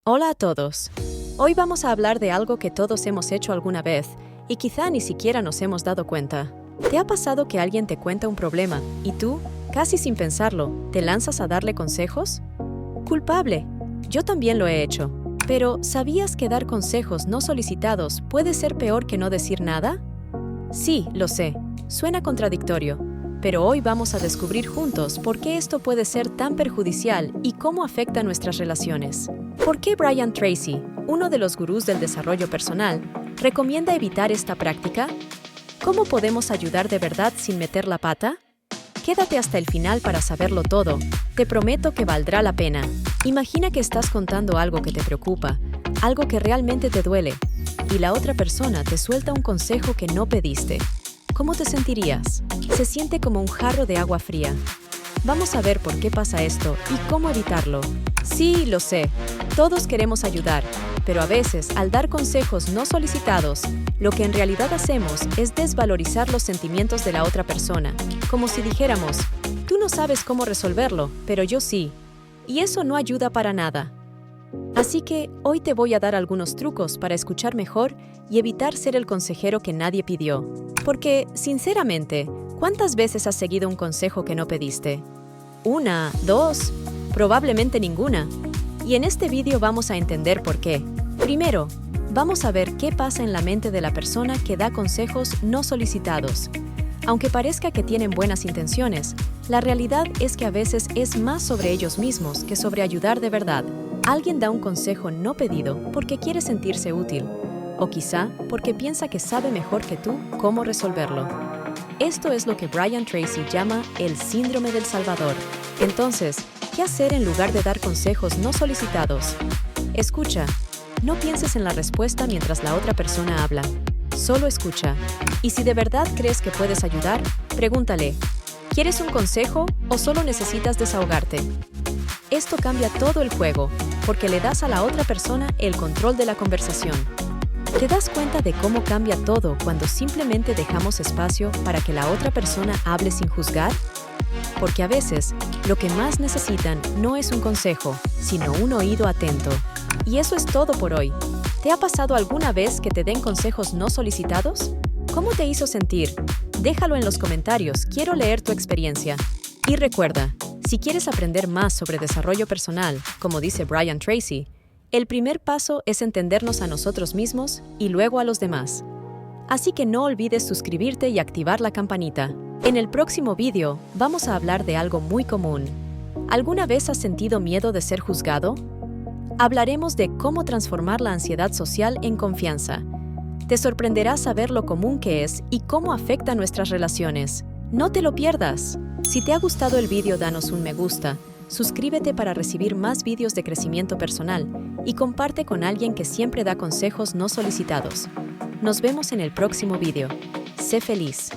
Hola a todos. Hoy vamos a hablar de algo que todos hemos hecho alguna vez y quizá ni siquiera nos hemos dado cuenta. ¿Te ha pasado que alguien te cuenta un problema y tú, casi sin pensarlo, te lanzas a darle consejos? Culpable. Yo también lo he hecho. Pero, ¿sabías que dar consejos no solicitados puede ser peor que no decir nada? Sí, lo sé. Suena contradictorio. Pero hoy vamos a descubrir juntos por qué esto puede ser tan perjudicial y cómo afecta nuestras relaciones. ¿Por qué Brian Tracy, uno de los gurús del desarrollo personal, recomienda evitar esta práctica? ¿Cómo podemos ayudar de verdad sin meter la pata? Quédate hasta el final para saberlo todo. Te prometo que valdrá la pena. Imagina que estás contando algo que te preocupa, algo que realmente te duele, y la otra persona te suelta un consejo que no pediste. ¿Cómo te sentirías? Se siente como un jarro de agua fría. Vamos a ver por qué pasa esto y cómo evitarlo. Sí, lo sé. Todos queremos ayudar, pero a veces, al dar consejos no solicitados, lo que en realidad hacemos es desvalorizar los sentimientos de la otra persona, como si dijéramos, tú no sabes cómo resolverlo, pero yo sí. Y eso no ayuda para nada. Así que hoy te voy a dar algunos trucos para escuchar mejor y evitar ser el consejero que nadie pidió. Porque, sinceramente, ¿cuántas veces has seguido un consejo que no pediste? ¿Una? ¿Dos? Probablemente ninguna. Y en este vídeo vamos a entender por qué. Primero, vamos a ver qué pasa en la mente de la persona que da consejos no solicitados. Aunque parezca que tienen buenas intenciones, la realidad es que a veces es más sobre ellos mismos que sobre ayudar de verdad. Alguien da un consejo no pedido porque quiere sentirse útil, o quizá porque piensa que sabe mejor que tú cómo resolverlo. Esto es lo que Brian Tracy llama el síndrome del Salvador. Entonces, ¿qué hacer en lugar de dar consejos no solicitados? Escucha. No pienses en la respuesta mientras la otra persona habla. Solo escucha. Y si de verdad crees que puedes ayudar, pregúntale, ¿quieres un consejo o solo necesitas desahogarte? Esto cambia todo el juego, porque le das a la otra persona el control de la conversación. ¿Te das cuenta de cómo cambia todo cuando simplemente dejamos espacio para que la otra persona hable sin juzgar? Porque a veces, lo que más necesitan no es un consejo, sino un oído atento. Y eso es todo por hoy. ¿Te ha pasado alguna vez que te den consejos no solicitados? ¿Cómo te hizo sentir? Déjalo en los comentarios, quiero leer tu experiencia. Y recuerda, si quieres aprender más sobre desarrollo personal, como dice Brian Tracy, el primer paso es entendernos a nosotros mismos y luego a los demás. Así que no olvides suscribirte y activar la campanita. En el próximo vídeo vamos a hablar de algo muy común. ¿Alguna vez has sentido miedo de ser juzgado? Hablaremos de cómo transformar la ansiedad social en confianza. Te sorprenderá saber lo común que es y cómo afecta nuestras relaciones. ¡No te lo pierdas! Si te ha gustado el vídeo, danos un me gusta, suscríbete para recibir más vídeos de crecimiento personal y comparte con alguien que siempre da consejos no solicitados. Nos vemos en el próximo vídeo. Sé feliz.